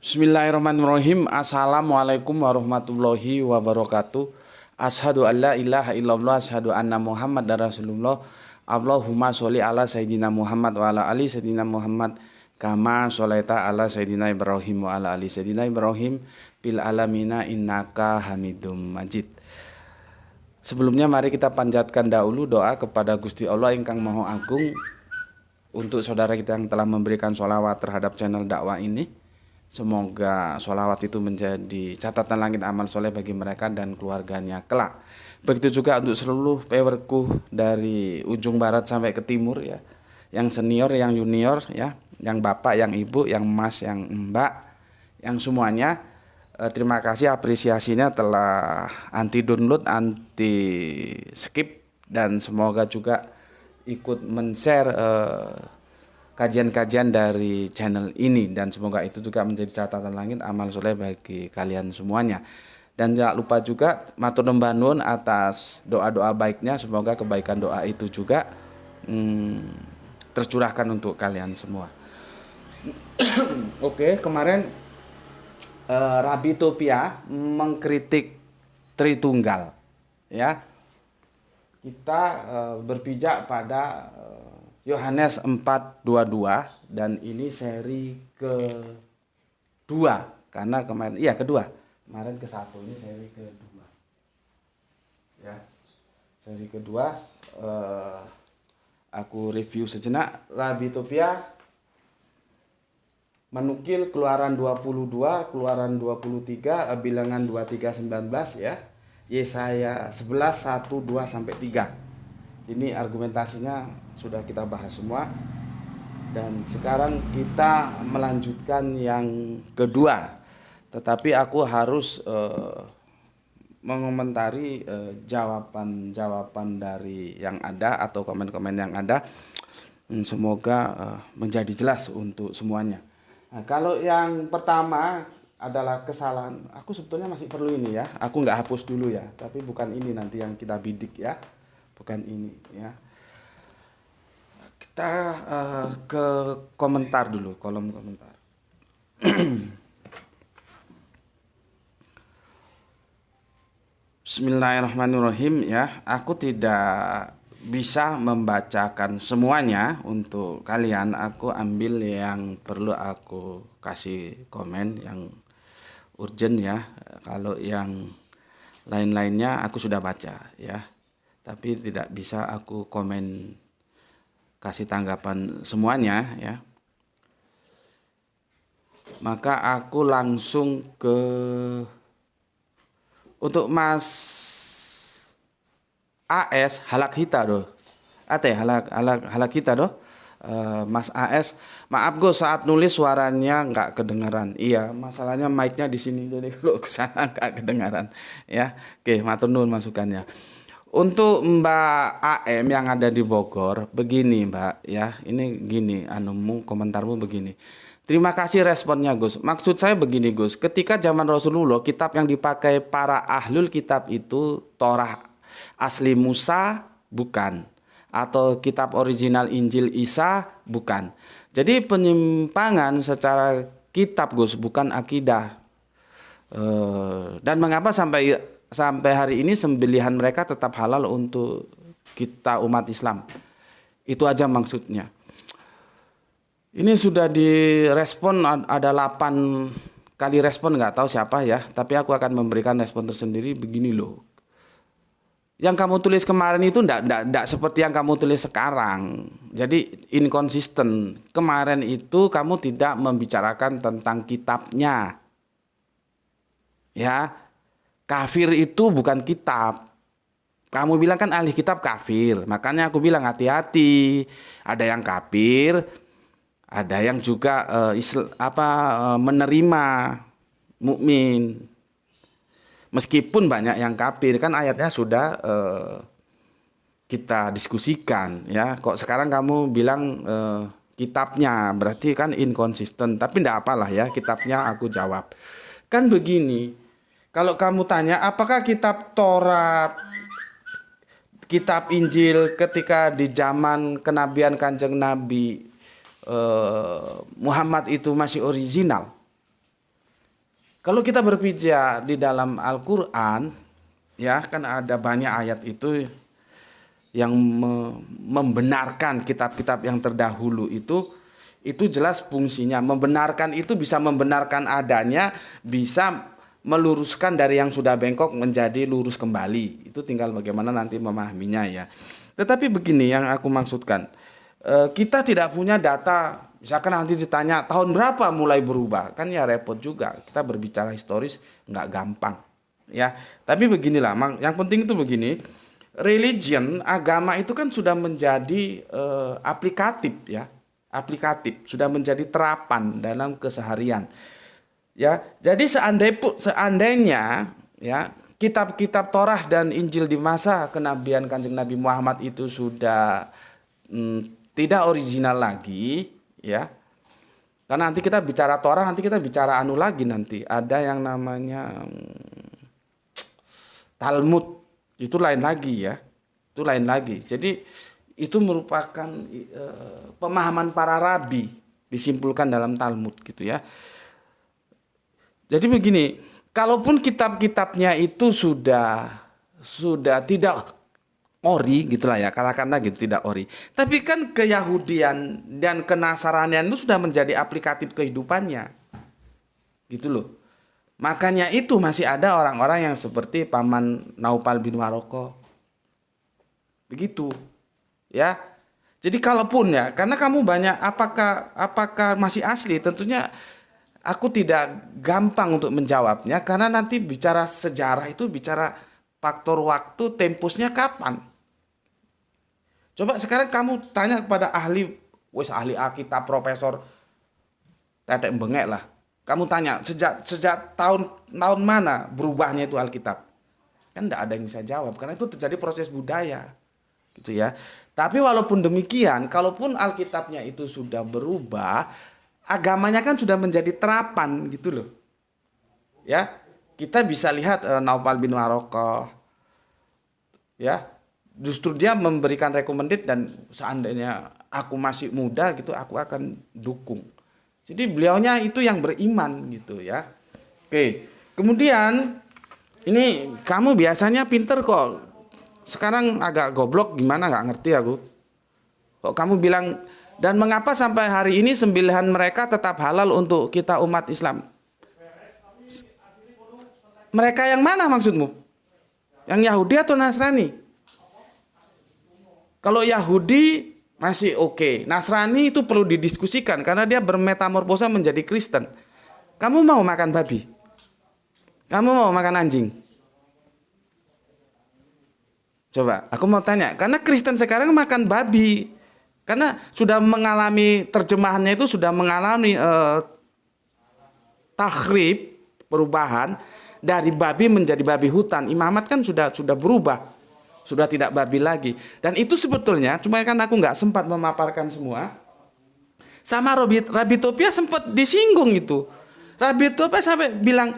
Bismillahirrahmanirrahim. Assalamualaikum warahmatullahi wabarakatuh. Asyhadu an la ilaha illallah, asyhadu anna Muhammad Rasulullah. Allahumma sholli ala sayyidina Muhammad wa ala ali sayyidina Muhammad kama sholaita ala sayyidina Ibrahim wa ala ali sayyidina Ibrahim bil alamina innaka Hamidum Majid. Sebelumnya mari kita panjatkan dahulu doa kepada Gusti Allah ingkang Maha Agung untuk saudara kita yang telah memberikan sholawat terhadap channel dakwah ini. Semoga sholawat itu menjadi catatan langit amal soleh bagi mereka dan keluarganya kelak. Begitu juga untuk seluruh pewerku dari ujung barat sampai ke timur ya, yang senior, yang junior ya, yang bapak, yang ibu, yang mas, yang mbak, yang semuanya. Terima kasih apresiasinya telah anti download, anti skip, dan semoga juga ikut men-share kajian-kajian dari channel ini, dan semoga itu juga menjadi catatan langit amal soleh bagi kalian semuanya. Dan jangan lupa juga matur nuwun banun atas doa-doa baiknya, semoga kebaikan doa itu juga tercurahkan untuk kalian semua. Oke, kemarin Rabi Topia mengkritik Tritunggal ya. Kita berpijak pada Yohanes 4:22 dan ini seri kedua, karena kemarin kemarin ke-1, ini seri kedua ya. Seri kedua aku review sejenak. Rabi Topia menukil Keluaran 22, Keluaran 23, bilangan 23:19 ya. Yesaya 11:1, 2 sampai 3. Ini argumentasinya sudah kita bahas semua, dan sekarang kita melanjutkan yang kedua. Tetapi aku harus mengomentari jawaban-jawaban dari yang ada atau komen-komen yang ada. Semoga menjadi jelas untuk semuanya. Nah, kalau yang pertama adalah kesalahan, aku sebetulnya masih perlu ini ya. Aku nggak hapus dulu ya, tapi bukan ini nanti yang kita bidik ya, bukan ini ya. Kita ke komentar dulu, kolom komentar. Bismillahirrahmanirrahim ya. Aku tidak bisa membacakan semuanya untuk kalian. Aku ambil yang perlu aku kasih komen yang urgent ya. Kalau yang lain-lainnya aku sudah baca ya. Tapi tidak bisa aku komen kasih tanggapan semuanya ya. Maka aku langsung ke untuk Mas AS halak kita doh. Halak kita doh. Mas AS, maaf Gus, saat nulis suaranya nggak kedengaran. Iya, masalahnya mic-nya di sini, jadi kalau ke sana nggak kedengaran ya. Oke, matur nuwun masukannya. Untuk Mbak AM yang ada di Bogor, begini Mbak ya, ini gini, komentarmu begini. Terima kasih responnya Gus. Maksud saya begini Gus, ketika zaman Rasulullah, kitab yang dipakai para ahlul kitab itu Torah asli Musa bukan, atau kitab original Injil Isa bukan. Jadi penyimpangan secara kitab Gus, bukan akidah. Dan mengapa sampai hari ini sembelihan mereka tetap halal untuk kita umat Islam. Itu aja maksudnya. Ini sudah direspon, ada 8 kali respon, nggak tahu siapa ya. Tapi aku akan memberikan respon tersendiri. Begini loh. Yang kamu tulis kemarin itu enggak seperti yang kamu tulis sekarang. Jadi inkonsisten. Kemarin itu kamu tidak membicarakan tentang kitabnya. Ya. Kafir itu bukan kitab. Kamu bilang kan ahli kitab kafir. Makanya aku bilang hati-hati. Ada yang kafir, ada yang juga menerima mukmin. Meskipun banyak yang kafir, kan ayatnya sudah kita diskusikan ya. Kok sekarang kamu bilang kitabnya, berarti kan inkonsisten. Tapi enggak apalah ya, kitabnya aku jawab. Kan begini. Kalau kamu tanya apakah kitab Taurat, kitab Injil ketika di zaman kenabian Kanjeng Nabi Muhammad itu masih original? Kalau kita berpijak di dalam Al-Qur'an, ya kan ada banyak ayat itu yang membenarkan kitab-kitab yang terdahulu itu jelas fungsinya. Membenarkan itu bisa membenarkan adanya, bisa meluruskan dari yang sudah bengkok menjadi lurus kembali. Itu tinggal bagaimana nanti memahaminya ya. Tetapi begini yang aku maksudkan, kita tidak punya data. Misalkan nanti ditanya tahun berapa mulai berubah, kan ya repot juga. Kita berbicara historis nggak gampang, ya. Tapi beginilah, yang penting itu begini. Religion, agama itu kan sudah menjadi aplikatif ya, aplikatif, sudah menjadi terapan dalam keseharian. Ya, jadi seandainya ya kitab-kitab Torah dan Injil di masa kenabian Kanjeng Nabi Muhammad itu sudah tidak original lagi, ya. Karena nanti kita bicara Torah, nanti kita bicara anu lagi nanti. Ada yang namanya Talmud. Itu lain lagi ya. Itu lain lagi. Jadi itu merupakan pemahaman para rabi disimpulkan dalam Talmud gitu ya. Jadi begini, kalaupun kitab-kitabnya itu sudah tidak ori gitulah ya, katakanlah gitu, tidak ori. Tapi kan keyahudian dan kenasaranian itu sudah menjadi aplikatif kehidupannya. Gitu loh. Makanya itu masih ada orang-orang yang seperti Paman Naufal bin Waroko. Begitu. Ya. Jadi kalaupun ya, karena kamu banyak apakah masih asli, tentunya aku tidak gampang untuk menjawabnya karena nanti bicara sejarah itu bicara faktor waktu, tempusnya kapan. Coba sekarang kamu tanya kepada ahli Alkitab, profesor tetek bengek lah. Kamu tanya sejak tahun mana berubahnya itu Alkitab? Kan tidak ada yang bisa jawab karena itu terjadi proses budaya, gitu ya. Tapi walaupun demikian, kalaupun Alkitabnya itu sudah berubah, agamanya kan sudah menjadi terapan, gitu loh. Ya, kita bisa lihat Naufal bin Waroko, ya, justru dia memberikan recommended dan seandainya aku masih muda gitu, aku akan dukung. Jadi beliaunya itu yang beriman gitu ya. Oke. Kemudian ini kamu biasanya pinter kok. Sekarang agak goblok gimana nggak ngerti aku. Kok kamu bilang dan mengapa sampai hari ini sembelihan mereka tetap halal untuk kita umat Islam? Mereka yang mana maksudmu? Yang Yahudi atau Nasrani? Kalau Yahudi masih oke. Nasrani itu perlu didiskusikan karena dia bermetamorfosa menjadi Kristen. Kamu mau makan babi? Kamu mau makan anjing? Coba, aku mau tanya. Karena Kristen sekarang makan babi. Karena sudah mengalami terjemahannya itu sudah mengalami takhrib, perubahan dari babi menjadi babi hutan. Imamat kan sudah berubah. Sudah tidak babi lagi. Dan itu sebetulnya, cuma kan aku nggak sempat memaparkan semua. Sama Rabi Topia sempat disinggung itu. Rabi Topia sampai bilang,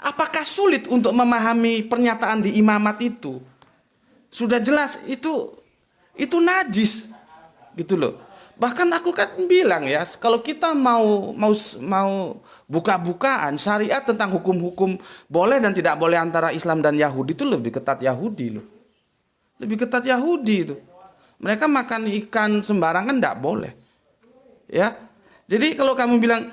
apakah sulit untuk memahami pernyataan di imamat itu? Sudah jelas itu najis, gitu loh. Bahkan aku kan bilang ya, kalau kita mau buka-bukaan syariat tentang hukum-hukum boleh dan tidak boleh antara Islam dan Yahudi itu lebih ketat Yahudi loh. Lebih ketat Yahudi itu. Mereka makan ikan sembarangan tidak boleh. Ya. Jadi kalau kamu bilang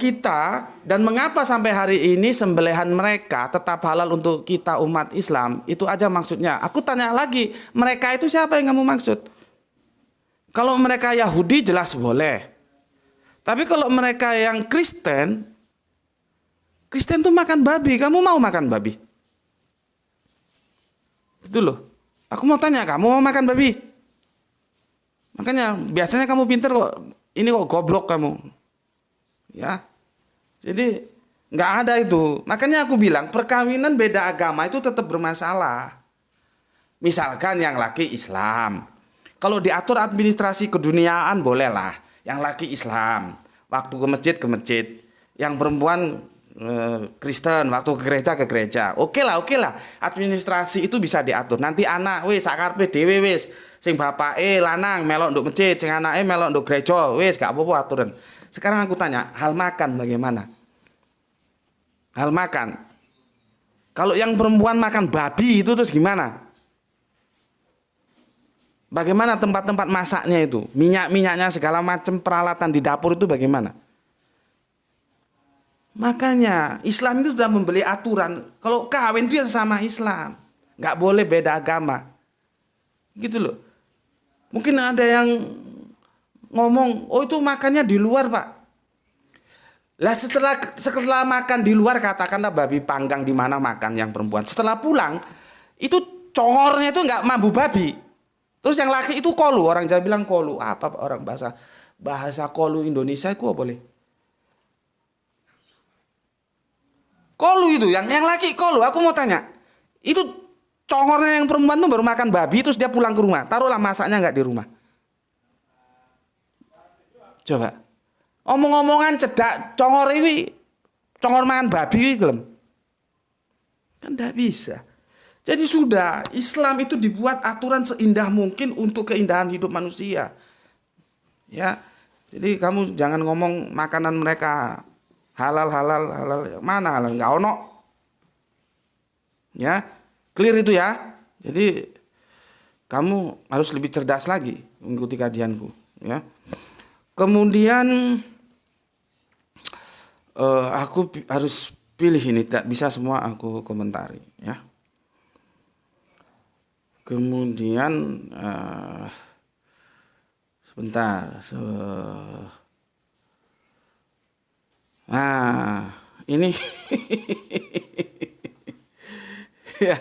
kita dan mengapa sampai hari ini sembelihan mereka tetap halal untuk kita umat Islam, itu aja maksudnya. Aku tanya lagi, mereka itu siapa yang kamu maksud? Kalau mereka Yahudi jelas boleh. Tapi kalau mereka yang Kristen tuh makan babi. Kamu mau makan babi? Itu loh. Aku mau tanya, kamu mau makan babi? Makanya biasanya kamu pinter kok. Ini kok goblok kamu. Ya. Jadi nggak ada itu. Makanya aku bilang perkawinan beda agama itu tetap bermasalah. Misalkan yang laki Islam. Kalau diatur administrasi keduniaan bolehlah. Yang laki Islam, waktu ke masjid. Yang perempuan Kristen, waktu ke gereja. Oke lah. Administrasi itu bisa diatur. Nanti anak wis sakarpe dhewe wis. Sing bapake lanang melok nduk masjid, sing anake melok nduk gereja, wis gak apa-apa aturan. Sekarang aku tanya, hal makan bagaimana? Hal makan. Kalau yang perempuan makan babi itu terus gimana? Bagaimana tempat-tempat masaknya itu? Minyak-minyaknya segala macam peralatan di dapur itu bagaimana? Makanya Islam itu sudah membeli aturan. Kalau kawin itu ya sama Islam. Nggak boleh beda agama. Gitu loh. Mungkin ada yang ngomong, oh itu makannya di luar Pak. Lah setelah makan di luar, katakanlah babi panggang di mana makan yang perempuan. Setelah pulang, itu congornya itu nggak mambu babi. Terus yang laki itu kolu, orang Jawa bilang kolu. Apa orang bahasa kolu Indonesia itu apa boleh? Kolu itu, yang laki kolu. Aku mau tanya, itu congornya yang perempuan tuh baru makan babi, terus dia pulang ke rumah. Taruhlah masaknya nggak di rumah. Coba, omong-omongan cedak congor ini, congor makan babi gelem. Kan nggak bisa. Jadi sudah, Islam itu dibuat aturan seindah mungkin untuk keindahan hidup manusia. Ya, jadi kamu jangan ngomong makanan mereka halal. Mana halal? Nggak ono. Ya, clear itu ya. Jadi kamu harus lebih cerdas lagi mengikuti kajianku. Ya. Kemudian aku harus pilih ini, tidak bisa semua aku komentari. Ya. Kemudian sebentar. Nah, ini ya.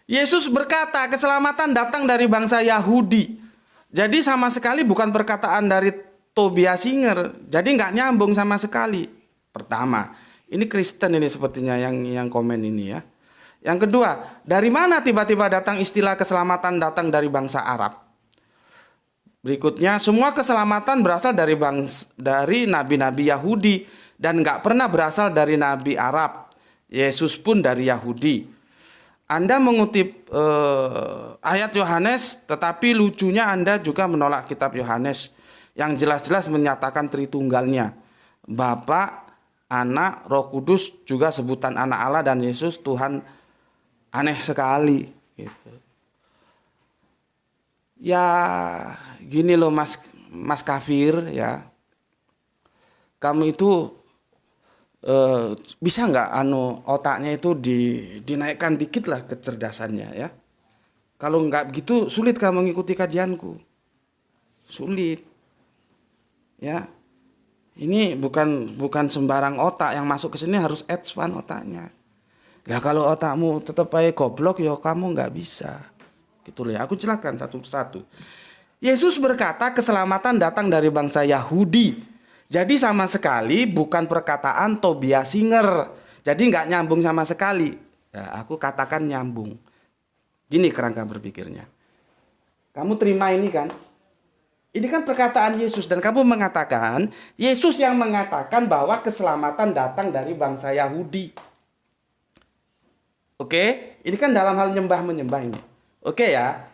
Yesus berkata, keselamatan datang dari bangsa Yahudi. Jadi sama sekali bukan perkataan dari Tobias Singer. Jadi nggak nyambung sama sekali. Pertama, ini Kristen ini sepertinya yang komen ini ya. Yang kedua, dari mana tiba-tiba datang istilah keselamatan datang dari bangsa Arab? Berikutnya, semua keselamatan berasal dari nabi-nabi Yahudi dan nggak pernah berasal dari nabi Arab. Yesus pun dari Yahudi. Anda mengutip ayat Yohanes, tetapi lucunya Anda juga menolak kitab Yohanes yang jelas-jelas menyatakan Tritunggalnya. Bapa, Anak, Roh Kudus juga sebutan anak Allah dan Yesus Tuhan. Aneh sekali gitu. Ya gini loh Mas Kafir ya. Kamu itu bisa nggak otaknya itu dinaikkan dikit lah kecerdasannya ya. Kalau nggak begitu sulit kamu mengikuti kajianku. Sulit. Ya. Ini bukan sembarang otak yang masuk ke sini, harus advance otaknya. Ya kalau otakmu tetap aja goblok ya kamu nggak bisa. Gitu loh ya. Aku jelaskan satu persatu. Yesus berkata keselamatan datang dari bangsa Yahudi. Jadi sama sekali bukan perkataan Tobias Singer. Jadi nggak nyambung sama sekali. Ya, aku katakan nyambung. Gini kerangka berpikirnya. Kamu terima ini kan? Ini kan perkataan Yesus dan kamu mengatakan Yesus yang mengatakan bahwa keselamatan datang dari bangsa Yahudi. Oke, ini kan dalam hal menyembah ini. Oke ya,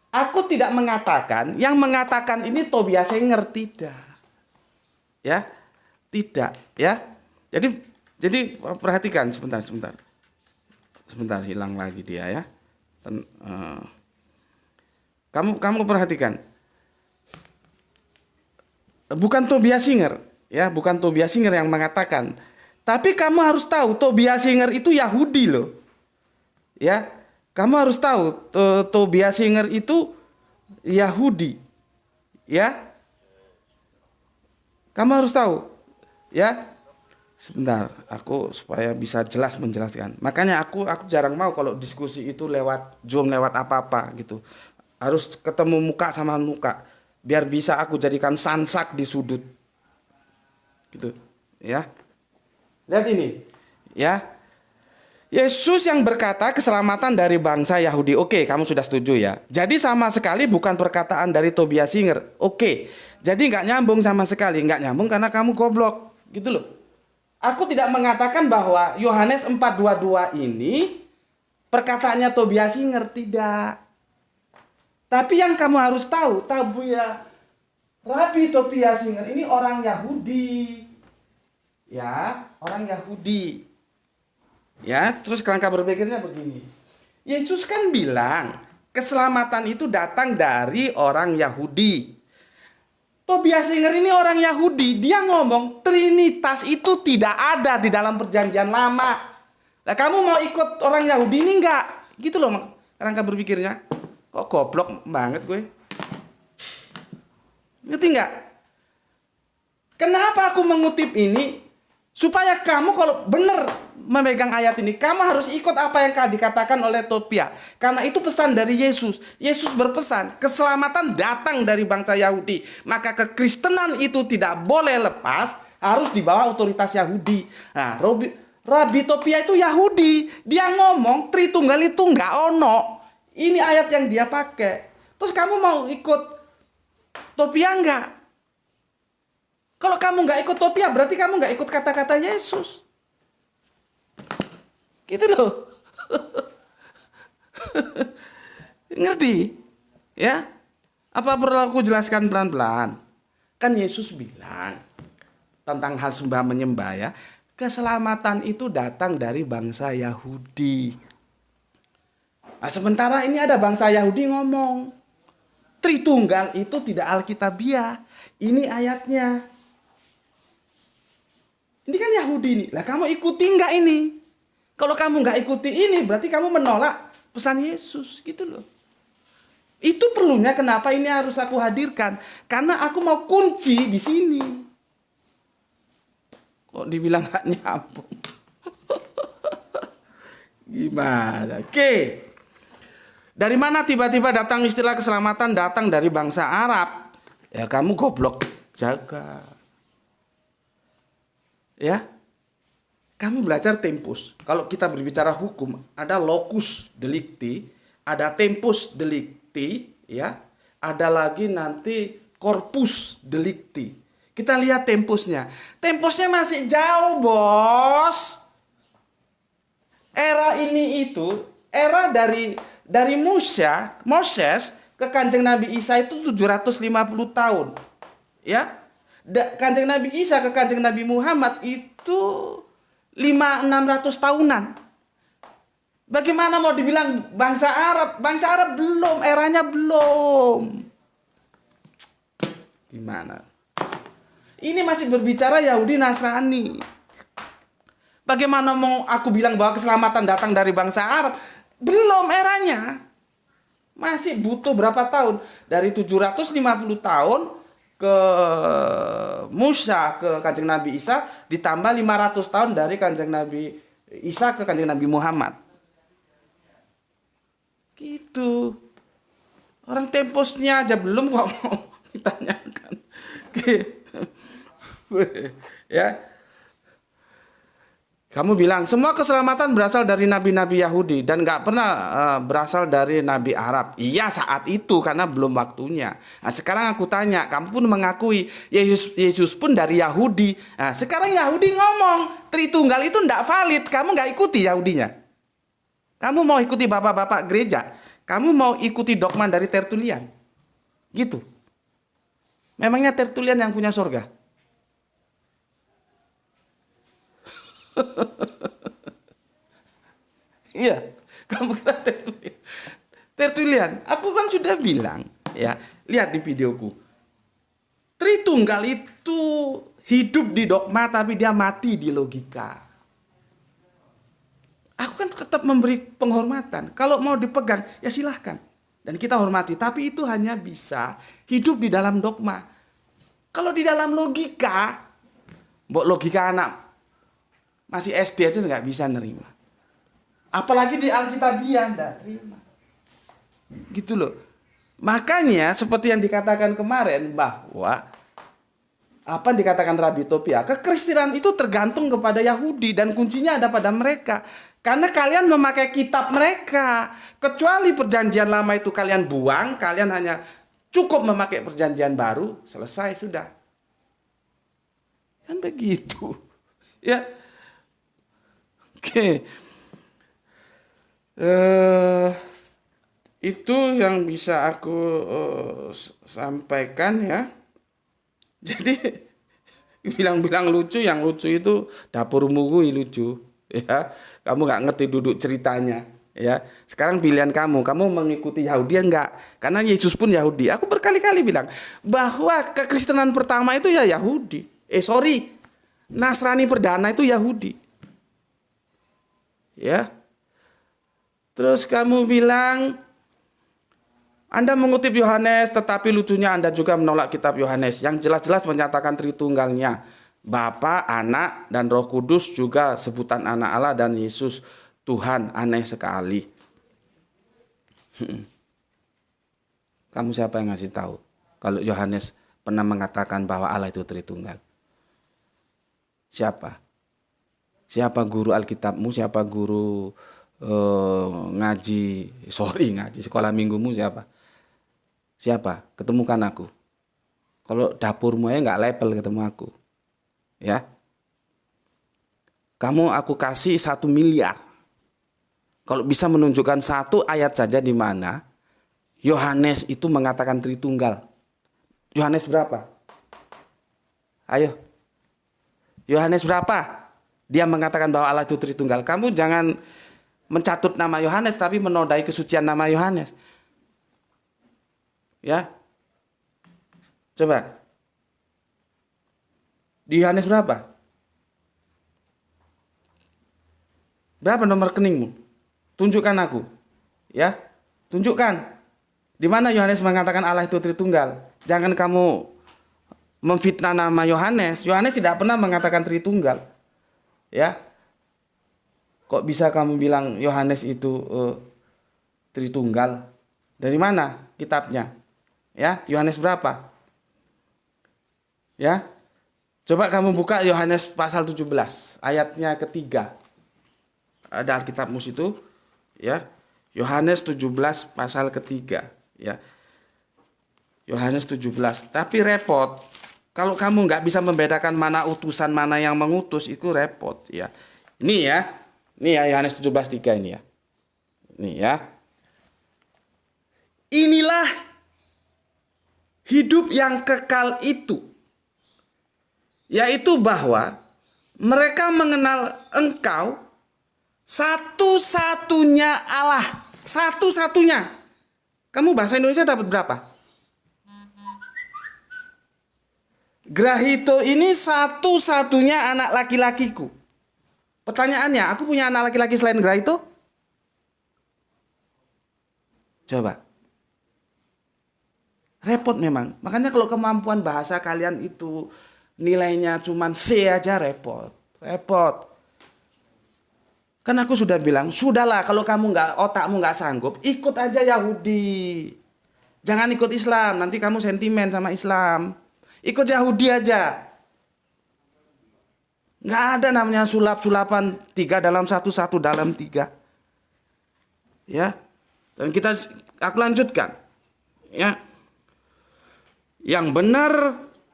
Aku tidak mengatakan, yang mengatakan ini Tobias Singer tidak. Ya, tidak. Ya, jadi perhatikan sebentar. Sebentar hilang lagi dia ya. Kamu perhatikan. Bukan Tobias Singer, ya, bukan Tobias Singer yang mengatakan. Tapi kamu harus tahu Tobias Singer itu Yahudi loh. Ya. Kamu harus tahu Tobias Singer itu Yahudi. Ya. Kamu harus tahu. Ya. Sebentar, aku supaya bisa jelas menjelaskan. Makanya aku jarang mau kalau diskusi itu lewat Zoom, lewat apa-apa gitu. Harus ketemu muka sama muka biar bisa aku jadikan sansak di sudut. Gitu. Ya. Lihat ini, ya. Yesus yang berkata keselamatan dari bangsa Yahudi. Oke, kamu sudah setuju ya. Jadi sama sekali bukan perkataan dari Tobias Singer. Oke, jadi nggak nyambung sama sekali. Nggak nyambung karena kamu goblok, gitu loh. Aku tidak mengatakan bahwa Yohanes 4:22 ini perkataannya Tobias Singer, tidak. Tapi yang kamu harus tahu ya, Rabi Tobia Singer ini orang Yahudi. Ya, orang Yahudi. Ya, terus kerangka berpikirnya begini. Yesus kan bilang, keselamatan itu datang dari orang Yahudi. Tobia Singer ini orang Yahudi, dia ngomong Trinitas itu tidak ada di dalam perjanjian lama. Nah, kamu mau ikut orang Yahudi ini enggak? Gitu loh kerangka berpikirnya. Kok goblok banget gue. Ngerti enggak? Kenapa aku mengutip ini? Supaya kamu kalau benar memegang ayat ini, kamu harus ikut apa yang dikatakan oleh Tobia. Karena itu pesan dari Yesus. Yesus berpesan, keselamatan datang dari bangsa Yahudi. Maka kekristenan itu tidak boleh lepas, harus di bawah otoritas Yahudi. Nah, Rabi Tobia itu Yahudi. Dia ngomong Tritunggal itu nggak ono. Ini ayat yang dia pakai. Terus kamu mau ikut Tobia nggak? Kalau kamu nggak ikut Tobia, berarti kamu nggak ikut kata-kata Yesus. Gitu loh. Ngerti? Ya? Apa perlu aku jelaskan pelan-pelan? Kan Yesus bilang tentang hal sembah menyembah ya. Keselamatan itu datang dari bangsa Yahudi. Nah, sementara ini ada bangsa Yahudi ngomong, Tritunggal itu tidak alkitabiah. Ini ayatnya. Ini kan Yahudi nih. Lah kamu ikuti nggak ini? Kalau kamu nggak ikuti ini, berarti kamu menolak pesan Yesus. Gitu loh. Itu perlunya kenapa ini harus aku hadirkan. Karena aku mau kunci di sini. Kok dibilang nggak nyambung? Gimana? Oke. Dari mana tiba-tiba datang istilah keselamatan datang dari bangsa Arab? Ya kamu goblok jaga. Ya, kamu belajar tempus. Kalau kita berbicara hukum, ada locus delicti, ada tempus delicti, ya, ada lagi nanti corpus delicti. Kita lihat tempusnya. Tempusnya masih jauh, bos. Era ini itu, era dari Moses ke Kanjeng Nabi Isa itu 750 tahun. Ya. Kanjeng Nabi Isa ke Kanjeng Nabi Muhammad itu 500-600 tahunan. Bagaimana mau dibilang bangsa Arab? Bangsa Arab belum, eranya belum. Gimana? Ini masih berbicara Yahudi Nasrani. Bagaimana mau aku bilang bahwa keselamatan datang dari bangsa Arab? Belum eranya. Masih butuh berapa tahun? Dari 750 tahun ke Musa ke Kanjeng Nabi Isa ditambah 500 tahun dari Kanjeng Nabi Isa ke Kanjeng Nabi Muhammad. Gitu. Orang temposnya aja belum kok mau ditanyakan. Ya. Kamu bilang semua keselamatan berasal dari nabi-nabi Yahudi dan nggak pernah berasal dari nabi Arab. Iya saat itu karena belum waktunya. Nah, sekarang aku tanya, kamu pun mengakui Yesus pun dari Yahudi. Nah, sekarang Yahudi ngomong Tritunggal itu nggak valid. Kamu nggak ikuti Yahudinya. Kamu mau ikuti bapak-bapak gereja. Kamu mau ikuti dogma dari Tertulian. Gitu. Memangnya Tertulian yang punya surga? Iya, kamu kira Tertulian. Tertulian, aku kan sudah bilang, ya, lihat di videoku. Tritunggal itu hidup di dogma tapi dia mati di logika. Aku kan tetap memberi penghormatan. Kalau mau dipegang, ya silahkan. Dan kita hormati, tapi itu hanya bisa hidup di dalam dogma. Kalau di dalam logika, mbok logika anak masih SD aja nggak bisa nerima. Apalagi di Alkitabiah nggak terima. Gitu loh. Makanya seperti yang dikatakan kemarin bahwa apa yang dikatakan Rabi Tobia, kekristenan itu tergantung kepada Yahudi dan kuncinya ada pada mereka. Karena kalian memakai kitab mereka. Kecuali perjanjian lama itu kalian buang, kalian hanya cukup memakai perjanjian baru, selesai sudah. Kan begitu. Ya. Oke. Itu yang bisa aku sampaikan ya. Jadi bilang-bilang lucu, yang lucu itu dapurmu gue lucu, ya. Kamu nggak ngerti duduk ceritanya, ya. Sekarang pilihan kamu mengikuti Yahudi enggak? Karena Yesus pun Yahudi. Aku berkali-kali bilang bahwa kekristenan pertama itu ya Yahudi. Nasrani perdana itu Yahudi. Ya. Terus kamu bilang Anda mengutip Yohanes, tetapi lucunya Anda juga menolak kitab Yohanes yang jelas-jelas menyatakan Tritunggalnya. Bapa, Anak, dan Roh Kudus juga sebutan Anak Allah dan Yesus Tuhan. Aneh sekali. Kamu siapa yang ngasih tahu kalau Yohanes pernah mengatakan bahwa Allah itu Tritunggal? Siapa? Siapa guru Alkitabmu? Siapa guru ngaji sekolah minggumu? Siapa? Ketemukan aku. Kalau dapurmu aja nggak level ketemu aku. Ya. Kamu aku kasih 1 miliar. Kalau bisa menunjukkan 1 ayat saja di mana Yohanes itu mengatakan Tritunggal. Yohanes berapa? Ayo. Yohanes berapa? Dia mengatakan bahwa Allah itu Tritunggal. Kamu jangan mencatut nama Yohanes tapi menodai kesucian nama Yohanes. Ya. Coba. Di Yohanes berapa? Berapa nomor rekeningmu? Tunjukkan aku. Ya. Tunjukkan. Di mana Yohanes mengatakan Allah itu Tritunggal? Jangan kamu memfitnah nama Yohanes. Yohanes tidak pernah mengatakan Tritunggal. Ya. Kok bisa kamu bilang Yohanes itu Tritunggal? Dari mana kitabnya? Ya, Yohanes berapa? Ya. Coba kamu buka Yohanes pasal 17, ayatnya ketiga. Ada Alkitabmu situ, ya. Yohanes 17 pasal ketiga, ya. Yohanes 17. Tapi repot. Kalau kamu nggak bisa membedakan mana utusan, mana yang mengutus, itu repot, ya. Ini ya. Ini ya Yohanes 17:3 ini ya. Ini ya. Inilah hidup yang kekal itu, yaitu bahwa mereka mengenal Engkau satu-satunya Allah. Satu-satunya. Kamu bahasa Indonesia dapat berapa? Grahito ini satu-satunya anak laki-lakiku. Pertanyaannya, aku punya anak laki-laki selain Grahito? Coba. Repot memang. Makanya kalau kemampuan bahasa kalian itu nilainya cuma C aja repot. Repot. Kan aku sudah bilang, sudahlah kalau kamu otakmu nggak sanggup, ikut aja Yahudi. Jangan ikut Islam, nanti kamu sentimen sama Islam. Ikut Yahudi aja. Nggak ada namanya sulap-sulapan 3 dalam 1, 1 dalam 3. Ya. Dan aku lanjutkan. Ya. Yang benar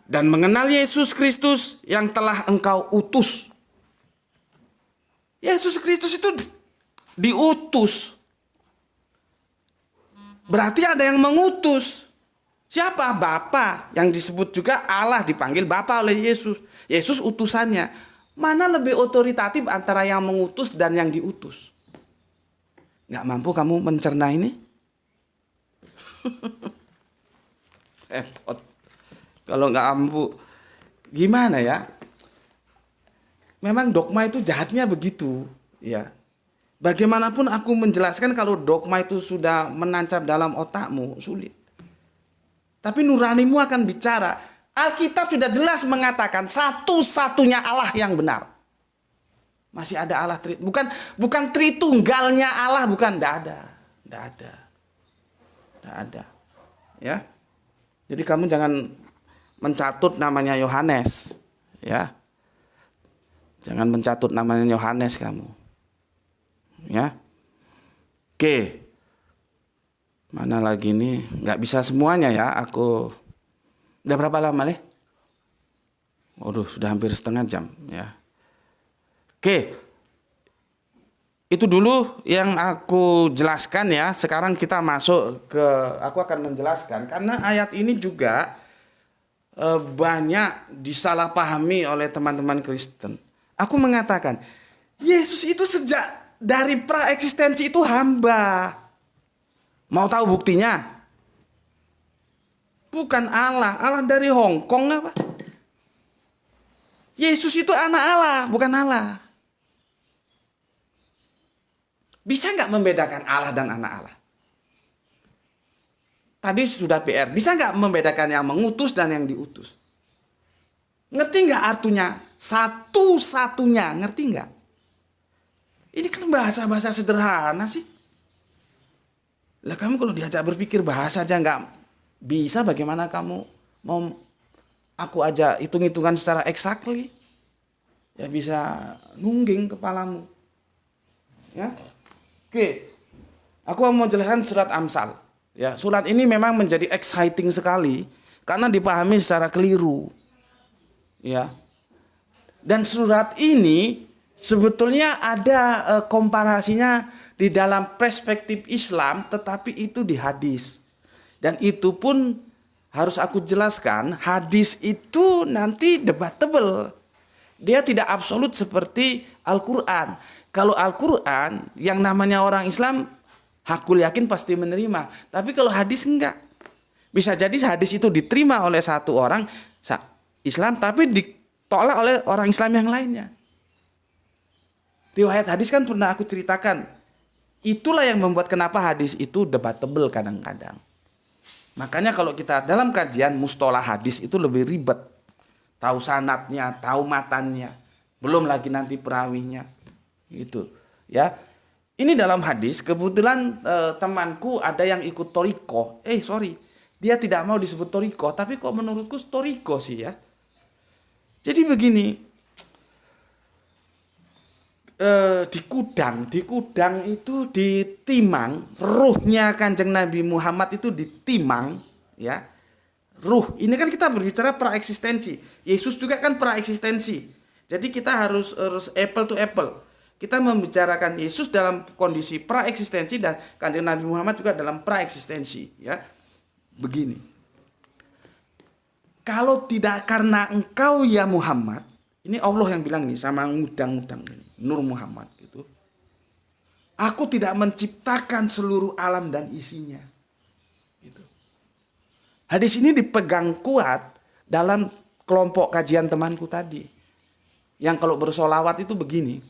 dan mengenal Yesus Kristus yang telah engkau utus. Yesus Kristus itu diutus. Berarti ada yang mengutus. Siapa? Bapa. Yang disebut juga Allah dipanggil Bapa oleh Yesus. Yesus utusannya. Mana lebih otoritatif antara yang mengutus dan yang diutus? Nggak mampu kamu mencerna ini? Repot. Kalau nggak mampu, gimana ya? Memang dogma itu jahatnya begitu, ya. Bagaimanapun aku menjelaskan kalau dogma itu sudah menancap dalam otakmu, sulit. Tapi nuranimu akan bicara. Alkitab sudah jelas mengatakan satu-satunya Allah yang benar. Masih ada Allah, bukan Tritunggalnya Allah, bukan, tidak ada. Ya. Jadi kamu jangan mencatut namanya Yohanes, ya. Jangan mencatut namanya Yohanes kamu. Ya. Oke. Mana lagi nih? Nggak bisa semuanya ya. Aku udah berapa lama nih? Waduh, sudah hampir setengah jam ya. Oke. Itu dulu yang aku jelaskan ya. Sekarang kita masuk ke, aku akan menjelaskan karena ayat ini juga banyak disalahpahami oleh teman-teman Kristen. Aku mengatakan, Yesus itu sejak dari praeksistensi itu hamba. Mau tahu buktinya? Bukan Allah, Allah dari Hong Kong apa? Yesus itu anak Allah, bukan Allah. Bisa nggak membedakan Allah dan anak Allah? Tadi sudah PR. Bisa nggak membedakan yang mengutus dan yang diutus? Ngerti nggak artinya? Satu-satunya, ngerti nggak? Ini kan bahasa-bahasa sederhana sih. Lah kamu kalau diajak berpikir bahasa aja nggak bisa, bagaimana kamu mau aku aja hitung-hitungan secara exactly? Ya bisa nungging kepalamu. Ya. Oke. Aku mau jelaskan surat Amsal. Ya, surat ini memang menjadi exciting sekali karena dipahami secara keliru. Ya. Dan surat ini sebetulnya ada komparasinya di dalam perspektif Islam, tetapi itu di hadis. Dan itu pun harus aku jelaskan, hadis itu nanti debatable. Dia tidak absolut seperti Al-Quran. Kalau Al-Quran, yang namanya orang Islam, hakul yakin pasti menerima. Tapi kalau hadis enggak. Bisa jadi hadis itu diterima oleh satu orang Islam, tapi ditolak oleh orang Islam yang lainnya. Riwayat hadis kan pernah aku ceritakan. Itulah yang membuat kenapa hadis itu debatable kadang-kadang. Makanya kalau kita dalam kajian mustolah hadis itu lebih ribet. Tahu sanadnya, tahu matannya. Belum lagi nanti perawinya. Gitu. Ya. Ini dalam hadis, kebetulan temanku ada yang ikut toriko. Dia tidak mau disebut toriko, tapi kok menurutku toriko sih ya. Jadi begini. Di Kudang itu ditimang, ruhnya Kanjeng Nabi Muhammad itu ditimang, ya. Ruh, ini kan kita berbicara praeksistensi. Yesus juga kan praeksistensi. Jadi kita harus apple to apple. Kita membicarakan Yesus dalam kondisi praeksistensi dan Kanjeng Nabi Muhammad juga dalam praeksistensi, ya. Begini. Kalau tidak karena engkau ya Muhammad, ini Allah yang bilang nih sama ngudang-ngudang ini. Nur Muhammad gitu. Aku tidak menciptakan seluruh alam dan isinya. Gitu. Hadis ini dipegang kuat dalam kelompok kajian temanku tadi. Yang kalau bersolawat itu begini.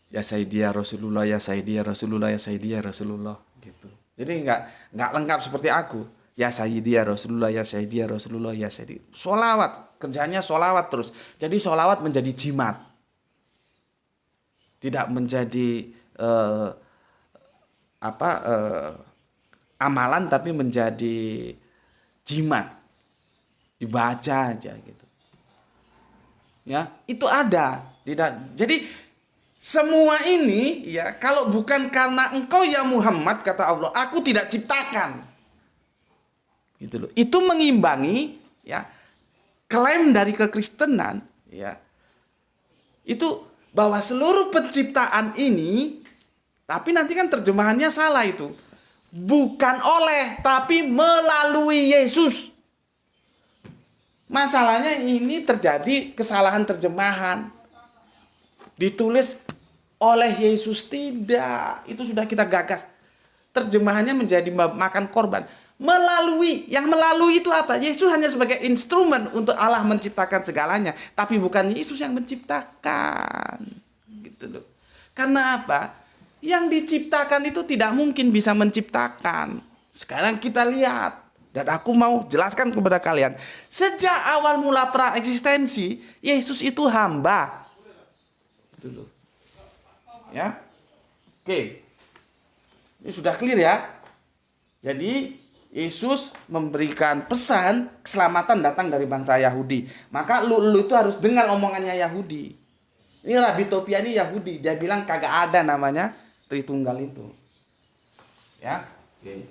Ya Sayyidiyya Rasulullah, ya Sayyidiyya Rasulullah, ya Sayyidiyya Rasulullah. Gitu. Jadi nggak lengkap seperti aku. Ya Sayyidiyya Rasulullah, ya Sayyidiyya Rasulullah, ya Sayyidiyya. Solawat, kerjanya solawat terus. Jadi solawat menjadi jimat. Tidak menjadi amalan, tapi menjadi jimat, dibaca aja gitu. Ya, itu ada. Jadi semua ini ya kalau bukan karena engkau ya Muhammad kata Allah, aku tidak ciptakan. Gitu loh. Itu mengimbangi ya klaim dari kekristenan ya. Itu bahwa seluruh penciptaan ini, tapi nanti kan terjemahannya salah itu. Bukan oleh, tapi melalui Yesus. Masalahnya ini terjadi kesalahan terjemahan. Ditulis oleh Yesus, tidak. Itu sudah kita gagas. Terjemahannya menjadi makan korban. Melalui, yang melalui itu apa? Yesus hanya sebagai instrumen untuk Allah menciptakan segalanya, tapi bukan Yesus yang menciptakan. Gitu loh. Karena apa? Yang diciptakan itu tidak mungkin bisa menciptakan. Sekarang kita lihat, dan aku mau jelaskan kepada kalian, sejak awal mula praeksistensi, Yesus itu hamba. Gitu loh. Ya. Oke. Ini sudah clear ya. Jadi Yesus memberikan pesan keselamatan datang dari bangsa Yahudi. Maka lu itu harus dengar omongannya Yahudi. Ini Rabi Topia ini Yahudi. Dia bilang kagak ada namanya Tritunggal itu. Ya. Oke.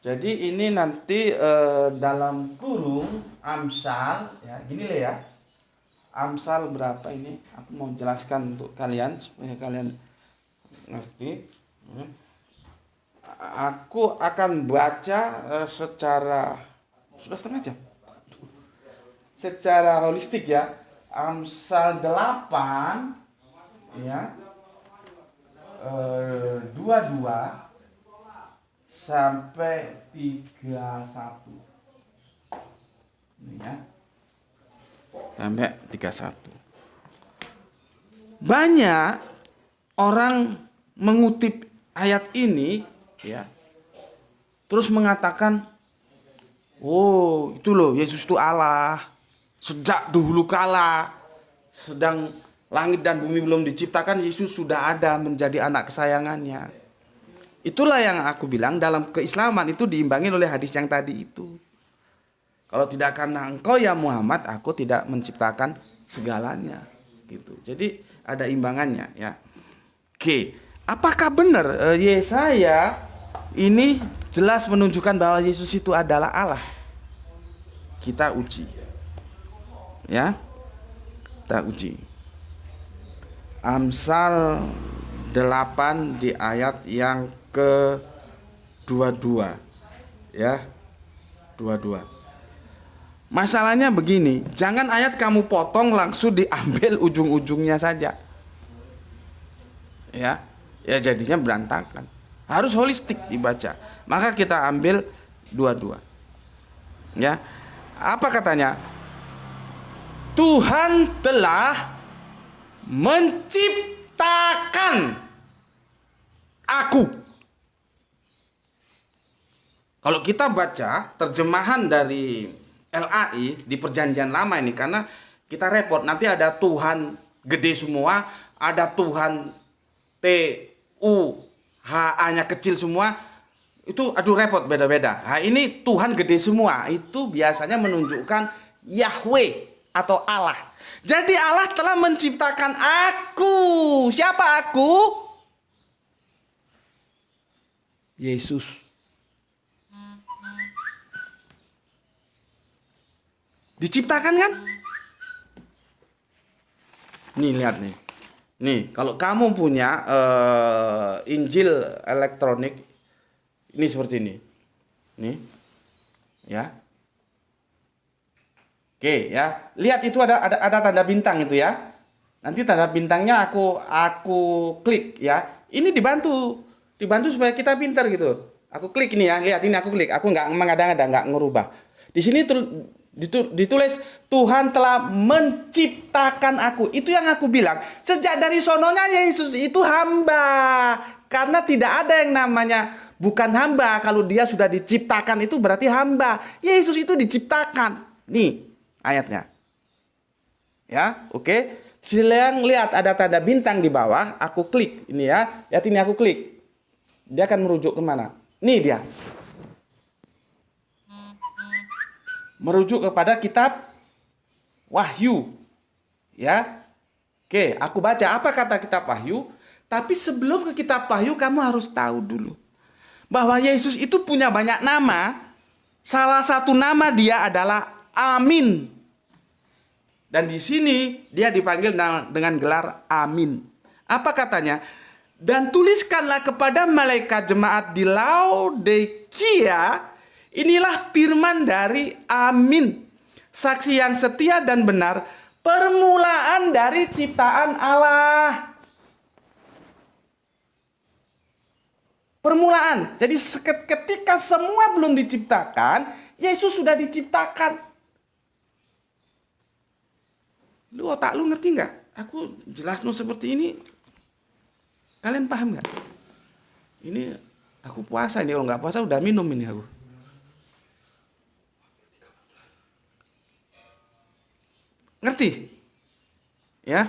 Jadi ini nanti dalam kurung Amsal. Ya, gini lah ya. Amsal berapa ini? Aku mau jelaskan untuk kalian supaya kalian ngerti. Aku akan baca secara sudah setengah jam. Secara holistik ya. Amsal 8 ya. 22 sampai 31. Ini ya. Sampai 31. Banyak orang mengutip ayat ini ya. Terus mengatakan, "Oh, itu loh Yesus itu Allah. Sejak dahulu kala, sedang langit dan bumi belum diciptakan, Yesus sudah ada menjadi anak kesayangannya." Itulah yang aku bilang, dalam keislaman itu diimbangi oleh hadis yang tadi itu. Kalau tidak karena engkau ya Muhammad, aku tidak menciptakan segalanya. Gitu. Jadi ada imbangannya ya. Oke, apakah benar Yesaya ini jelas menunjukkan bahwa Yesus itu adalah Allah? Kita uji. Ya. Kita uji. Amsal 8 di ayat yang ke-22 ya, 22. Masalahnya begini, jangan ayat kamu potong langsung diambil ujung-ujungnya saja. Ya jadinya berantakan. Harus holistik dibaca. Maka kita ambil dua-dua. Ya. Apa katanya? Tuhan telah menciptakan aku. Kalau kita baca terjemahan dari LAI di Perjanjian Lama ini, karena kita repot, nanti ada Tuhan gede semua, ada Tuhan TUHA-nya kecil semua, itu aduh repot, beda-beda. Nah, ini Tuhan gede semua, itu biasanya menunjukkan Yahweh atau Allah. Jadi Allah telah menciptakan aku. Siapa aku? Yesus. Diciptakan kan? Nih lihat nih. Nih kalau kamu punya Injil elektronik ini seperti ini. Nih. Ya. Oke ya. Lihat itu ada tanda bintang itu ya. Nanti tanda bintangnya aku klik ya. Ini dibantu supaya kita pintar gitu. Aku klik ini ya. Lihat ini aku klik. Aku nggak mengada-ngada, nggak ngerubah. Di sini ditulis Tuhan telah menciptakan aku. Itu yang aku bilang. Sejak dari sononya Yesus itu hamba. Karena tidak ada yang namanya bukan hamba. Kalau dia sudah diciptakan itu berarti hamba. Yesus itu diciptakan. Nih ayatnya. Ya, oke. Silang lihat ada tanda bintang di bawah. Aku klik ini ya. Lihat ini aku klik. Dia akan merujuk kemana? Nih dia. Merujuk kepada kitab Wahyu. Ya. Oke, aku baca apa kata kitab Wahyu. Tapi sebelum ke kitab Wahyu, kamu harus tahu dulu bahwa Yesus itu punya banyak nama. Salah satu nama dia adalah Amin. Dan di sini dia dipanggil dengan gelar Amin. Apa katanya? Dan tuliskanlah kepada malaikat jemaat di Laodikia, inilah firman dari Amin, saksi yang setia dan benar, permulaan dari ciptaan Allah. Permulaan. Jadi ketika semua belum diciptakan, Yesus sudah diciptakan. Lu otak lu ngerti nggak? Aku jelasno seperti ini. Kalian paham nggak? Ini aku puasa ini, kalau nggak puasa udah minum ini aku. Ngerti? Ya.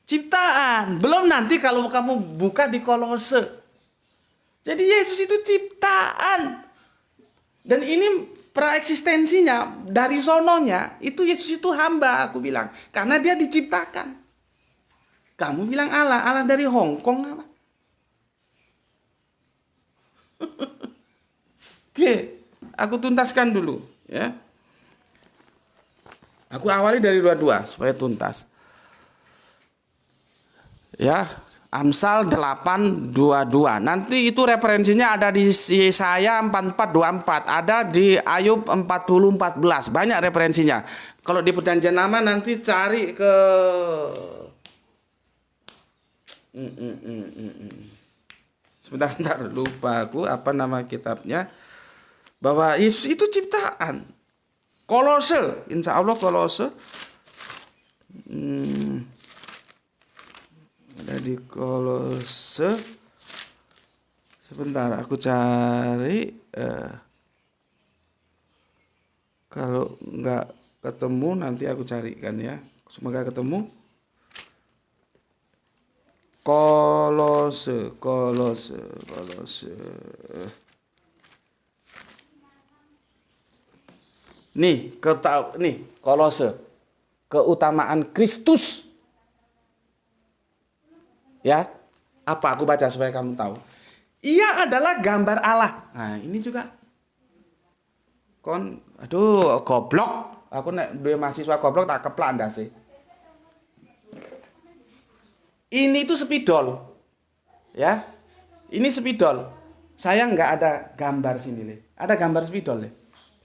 Ciptaan. Belum nanti kalau kamu buka di Kolose. Jadi Yesus itu ciptaan. Dan ini praeksistensinya dari sononya. Itu Yesus itu hamba, aku bilang. Karena dia diciptakan. Kamu bilang Allah. Allah dari Hong Kong apa? Oke. Aku tuntaskan dulu. Ya. Aku awali dari dua-dua supaya tuntas. Ya, Amsal 8:22. Nanti itu referensinya ada di Yesaya 44:24, ada di Ayub 40:14. Banyak referensinya. Kalau di Perjanjian Lama nanti cari ke sebentar lupa aku apa nama kitabnya. Bahwa Yesus itu ciptaan. Kolose, insya Allah Kolose. Ada di Kolose. Sebentar aku cari. Kalau nggak ketemu nanti aku carikan ya. Semoga ketemu. Kolose. Nih, Kolose. Keutamaan Kristus. Ya. Apa aku baca supaya kamu tahu. Ia adalah gambar Allah. Nah, ini juga. Goblok. Aku nek duwe mahasiswa goblok tak keplak ndase. Ini tuh spidol. Ya. Ini spidol. Saya nggak ada gambar sini, Le. Ada gambar spidol, Le?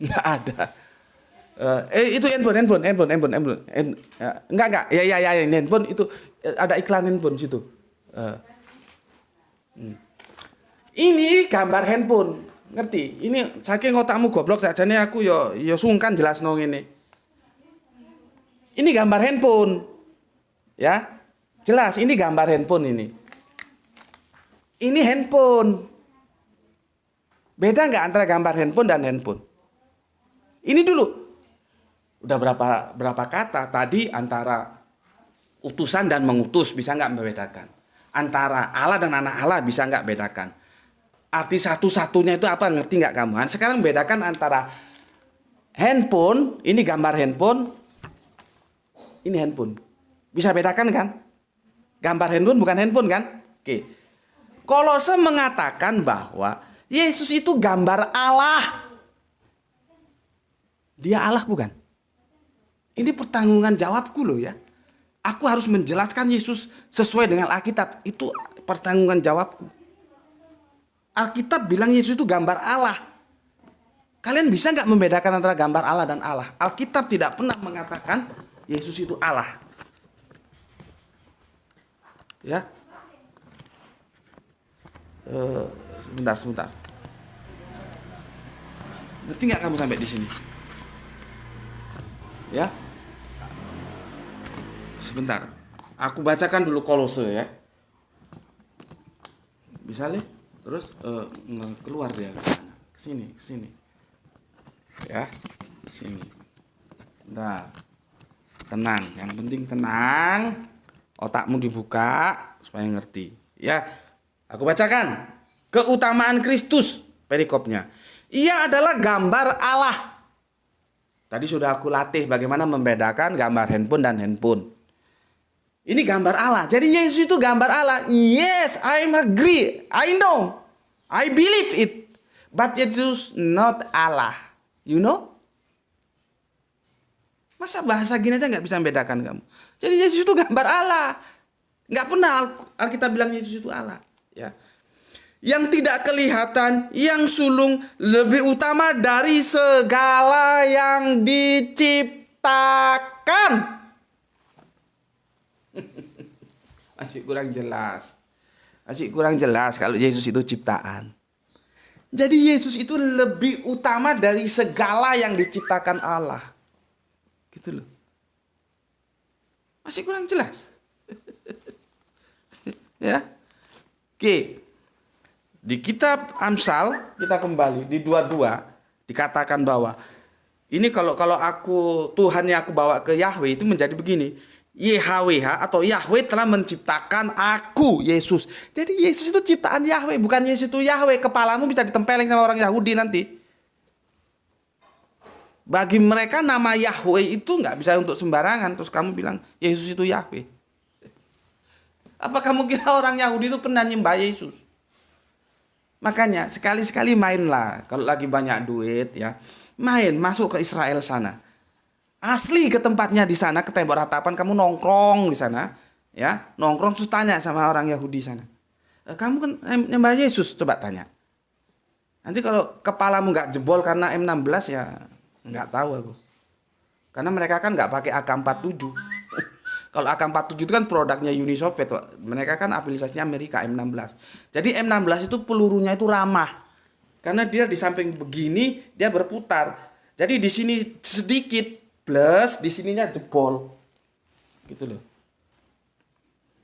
Nggak ada. Itu handphone. Enggak. Ya, handphone itu ada iklan handphone situ. Ini gambar handphone, ngerti? Ini saking otakmu goblok sajane aku yo sungkan jelasno ngene. Ini gambar handphone. Ya. Jelas ini gambar handphone ini. Ini handphone. Beda nggak antara gambar handphone dan handphone? Ini dulu. Udah berapa kata tadi antara utusan dan mengutus, bisa nggak membedakan? Antara Allah dan anak Allah bisa nggak bedakan? Arti satu-satunya itu apa? Ngerti nggak kamu? Sekarang bedakan antara handphone, ini gambar handphone, ini handphone. Bisa bedakan kan? Gambar handphone bukan handphone kan? Oke. Kolose mengatakan bahwa Yesus itu gambar Allah. Dia Allah bukan? Ini pertanggungan jawabku loh ya. Aku harus menjelaskan Yesus sesuai dengan Alkitab. Itu pertanggungan jawabku. Alkitab bilang Yesus itu gambar Allah. Kalian bisa nggak membedakan antara gambar Allah dan Allah? Alkitab tidak pernah mengatakan Yesus itu Allah. Ya. Sebentar. Ngerti nggak kamu sampai di sini? Ya. Sebentar. Aku bacakan dulu Kolose ya. Bisa Le? Terus keluar dia ke sini. Ya. Sini. Bentar. Tenang, yang penting tenang. Otakmu dibuka supaya ngerti. Ya. Aku bacakan. Keutamaan Kristus perikopnya. Ia adalah gambar Allah. Tadi sudah aku latih bagaimana membedakan gambar handphone dan handphone. Ini gambar Allah. Jadi Yesus itu gambar Allah. Yes, I agree. I know. I believe it. But Yesus not Allah. You know? Masa bahasa gini aja nggak bisa membedakan kamu? Jadi Yesus itu gambar Allah. Nggak pernah Alkitab bilang Yesus itu Allah. Ya. Yang tidak kelihatan, yang sulung, lebih utama dari segala yang diciptakan. Masih kurang jelas kalau Yesus itu ciptaan. Jadi Yesus itu lebih utama dari segala yang diciptakan Allah. Gitu loh. Masih kurang jelas. Ya. Oke. Di kitab Amsal kita kembali di 22 dikatakan bahwa ini kalau aku Tuhan yang aku bawa ke Yahweh itu menjadi begini. YHWH atau Yahweh telah menciptakan aku, Yesus. Jadi Yesus itu ciptaan Yahweh, bukan Yesus itu Yahweh. Kepalamu bisa ditempelin sama orang Yahudi nanti. Bagi mereka nama Yahweh itu nggak bisa untuk sembarangan. Terus kamu bilang Yesus itu Yahweh. Apa kamu kira orang Yahudi itu pernah nyembah Yesus? Makanya sekali-sekali mainlah. Kalau lagi banyak duit ya, masuk ke Israel sana. Asli ke tempatnya di sana, ke tembok ratapan, kamu nongkrong di sana, Ya, nongkrong terus tanya sama orang Yahudi sana. Kamu kan nyembah Yesus, coba tanya. Nanti kalau kepalamu nggak jebol karena M16 ya nggak tahu aku. Karena mereka kan nggak pakai AK-47. Kalau AK-47 itu kan produknya Uni Soviet. Mereka kan aplikasinya Amerika M16. Jadi M16 itu pelurunya itu ramah. Karena dia di samping begini dia berputar. Jadi di sini sedikit plus, di sininya jebol. Gitu loh.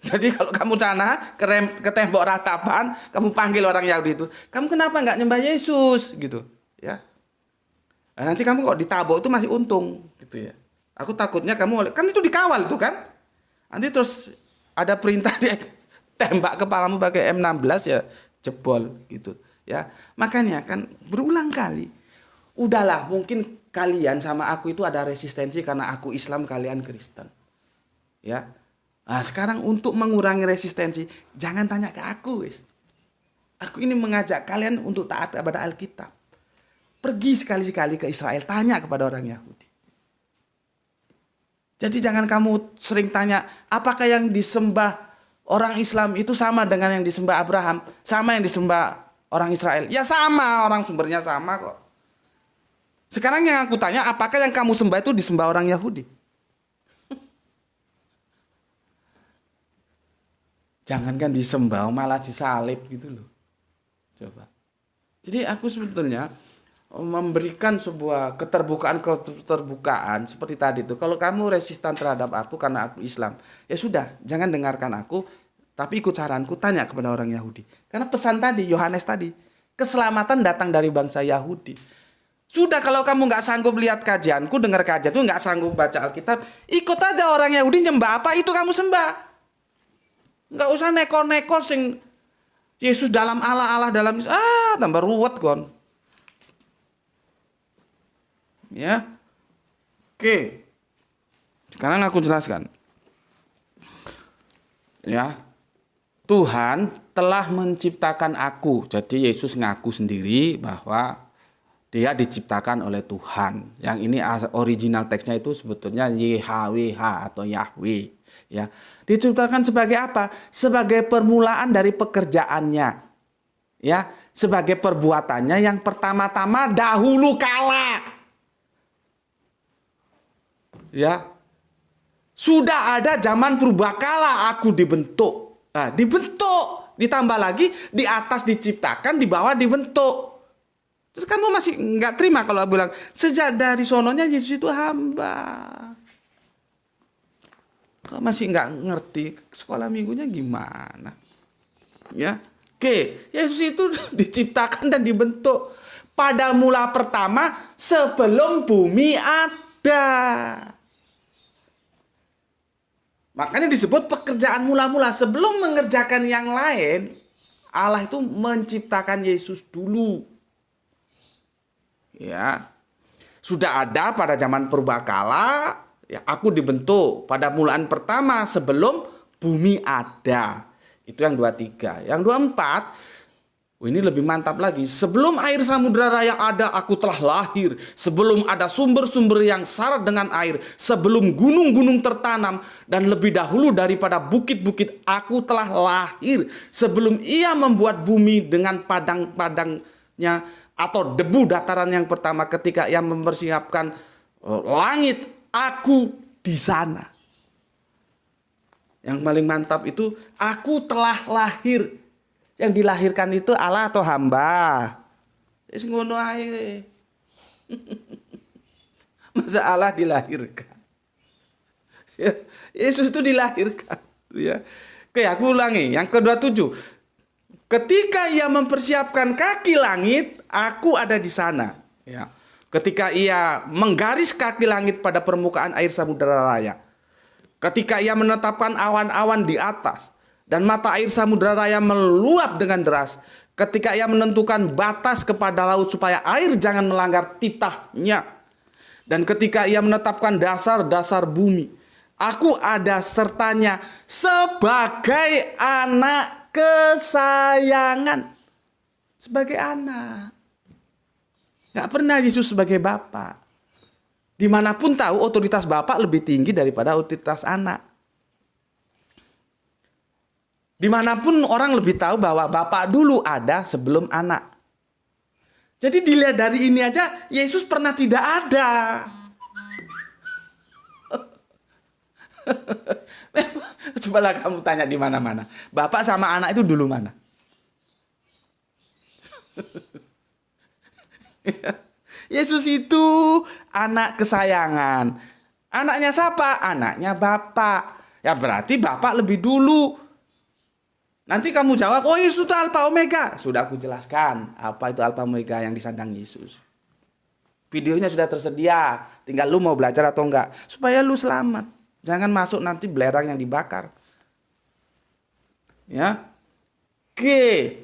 Jadi kalau kamu sana ke tembok ratapan, kamu panggil orang Yahudi itu, kamu kenapa nggak nyembah Yesus gitu, ya? Nah, nanti kamu kok ditabok itu masih untung, gitu ya. Aku takutnya kamu kan itu dikawal itu kan, nanti terus ada perintah dia tembak kepalamu pakai M16 ya jebol gitu, ya. Makanya kan berulang kali, udahlah mungkin kalian sama aku itu ada resistensi karena aku Islam kalian Kristen, ya. Nah, sekarang untuk mengurangi resistensi, jangan tanya ke aku, wis. Aku ini mengajak kalian untuk taat kepada Alkitab. Pergi sekali-sekali ke Israel, tanya kepada orang Yahudi. Jadi jangan kamu sering tanya, apakah yang disembah orang Islam itu sama dengan yang disembah Abraham, sama yang disembah orang Israel? Ya sama, orang sumbernya sama kok. Sekarang yang aku tanya, apakah yang kamu sembah itu disembah orang Yahudi? Jangankan disembah, malah disalib gitu loh. Coba. Jadi aku sebetulnya memberikan sebuah keterbukaan seperti tadi itu. Kalau kamu resisten terhadap aku karena aku Islam, ya sudah, jangan dengarkan aku, tapi ikut saranku, tanya kepada orang Yahudi. Karena pesan tadi, Yohanes tadi, keselamatan datang dari bangsa Yahudi. Sudah, kalau kamu nggak sanggup lihat kajianku, dengar kajianku, nggak sanggup baca Alkitab, ikut aja orang Yahudi nyembah apa itu kamu sembah. Nggak usah neko-neko sing Yesus dalam Allah dalam tambah ruwet kon. Ya. Oke. Sekarang aku jelaskan. Ya. Tuhan telah menciptakan aku. Jadi Yesus ngaku sendiri bahwa dia diciptakan oleh Tuhan. Yang ini original teksnya itu sebetulnya YHWH atau Yahweh. Ya, diciptakan sebagai apa? Sebagai permulaan dari pekerjaannya. Ya, sebagai perbuatannya yang pertama-tama dahulu kala. Ya. Sudah ada zaman purbakala aku dibentuk. Nah, dibentuk, ditambah lagi di atas diciptakan, di bawah dibentuk. Terus kamu masih nggak terima kalau aku bilang sejak dari sononya Yesus itu hamba. Masih nggak ngerti sekolah minggunya gimana, ya? Oke, Yesus itu diciptakan dan dibentuk pada mula pertama sebelum bumi ada. Makanya disebut pekerjaan mula-mula. Sebelum mengerjakan yang lain, Allah itu menciptakan Yesus dulu. Ya, sudah ada pada zaman purbakala. Ya, aku dibentuk pada mulaan pertama sebelum bumi ada. Itu yang 23. Yang 24, ini lebih mantap lagi. Sebelum air samudra raya ada, aku telah lahir. Sebelum ada sumber-sumber yang syarat dengan air. Sebelum gunung-gunung tertanam. Dan lebih dahulu daripada bukit-bukit, aku telah lahir. Sebelum ia membuat bumi dengan padang-padangnya. Atau debu dataran yang pertama ketika ia mempersiapkan langit. Aku di sana. Yang paling mantap itu aku telah lahir. Yang dilahirkan itu Allah atau hamba? Wis ngono ae. Masa Allah dilahirkan? Ya, Yesus itu dilahirkan, ya. Oke, aku ulangi. Yang ke-27. Ketika ia mempersiapkan kaki langit, aku ada di sana, ya. Ketika ia menggaris kaki langit pada permukaan air samudera raya. Ketika ia menetapkan awan-awan di atas. Dan mata air samudera raya meluap dengan deras. Ketika ia menentukan batas kepada laut supaya air jangan melanggar titahnya. Dan ketika ia menetapkan dasar-dasar bumi. Aku ada sertanya sebagai anak kesayangan. Sebagai anak. Gak pernah Yesus sebagai bapak. Dimanapun tahu otoritas bapak lebih tinggi daripada otoritas anak. Dimanapun orang lebih tahu bahwa Bapa dulu ada sebelum anak. Jadi dilihat dari ini aja, Yesus pernah tidak ada. Cobalah kamu tanya di mana-mana. Bapak sama anak itu dulu mana? Yesus itu anak kesayangan. Anaknya siapa? Anaknya Bapak. Ya berarti Bapak lebih dulu. Nanti kamu jawab, oh Yesus itu Alfa Omega. Sudah aku jelaskan apa itu Alfa Omega yang disandang Yesus. Videonya sudah tersedia. Tinggal lu mau belajar atau enggak. Supaya lu selamat. Jangan masuk nanti belerang yang dibakar. Ya. Oke.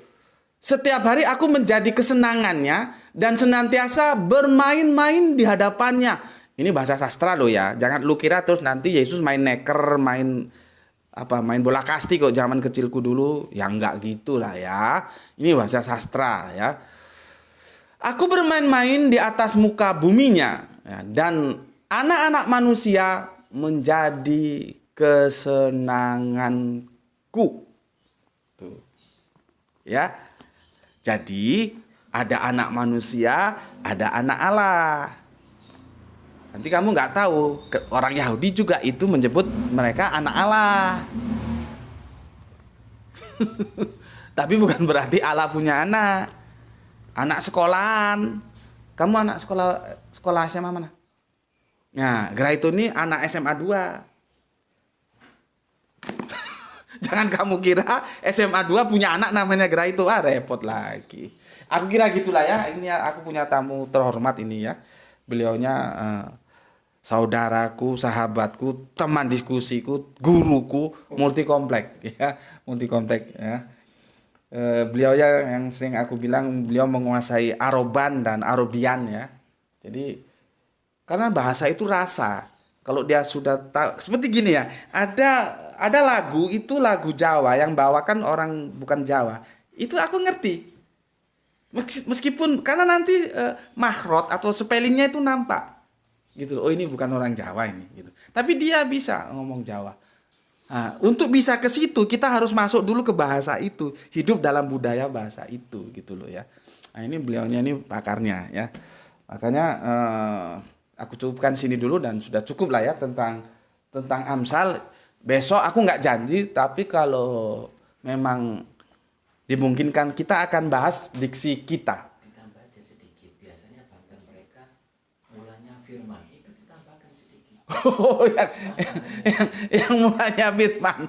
Setiap hari aku menjadi kesenangannya dan senantiasa bermain-main di hadapannya. Ini bahasa sastra loh ya. Jangan lu kira terus nanti Yesus main neker, main bola kasti kok zaman kecilku dulu. Ya enggak gitulah ya. Ini bahasa sastra ya. Aku bermain-main di atas muka buminya ya, dan anak-anak manusia menjadi kesenanganku. Tuh. Ya. Jadi ada anak manusia, ada anak Allah. Nanti kamu nggak tahu, orang Yahudi juga itu menyebut mereka anak Allah. Tapi bukan berarti Allah punya anak. Anak sekolahan. Kamu anak sekolah SMA mana? Nah, Graito ini anak SMA 2. Jangan kamu kira SMA 2 punya anak namanya Graito. Repot lagi. Aku kira gitulah ya. Ini aku punya tamu terhormat ini ya. Beliaunya saudaraku, sahabatku, teman diskusiku, guruku, multi komplek ya, multi komplek ya. Beliau ya yang sering aku bilang beliau menguasai Aroban dan Arobian ya. Jadi karena bahasa itu rasa. Kalau dia sudah tahu seperti gini ya, ada lagu itu lagu Jawa yang bawakan orang bukan Jawa. Itu aku ngerti. Meskipun karena nanti makhraj atau spellingnya itu nampak. Gitu. Oh ini bukan orang Jawa ini gitu. Tapi dia bisa ngomong Jawa. Nah, untuk bisa ke situ kita harus masuk dulu ke bahasa itu, hidup dalam budaya bahasa itu gitu loh ya. Nah, ini beliaunya ini pakarnya ya. Makanya aku cukupkan sini dulu dan sudah cukup lah ya tentang Amsal. Besok aku nggak janji, tapi kalau memang dimungkinkan kita akan bahas diksi kita. Ditambah aja sedikit. Biasanya bahkan mereka mulanya firman itu ditambahkan sedikit. Oh, yang mulanya firman.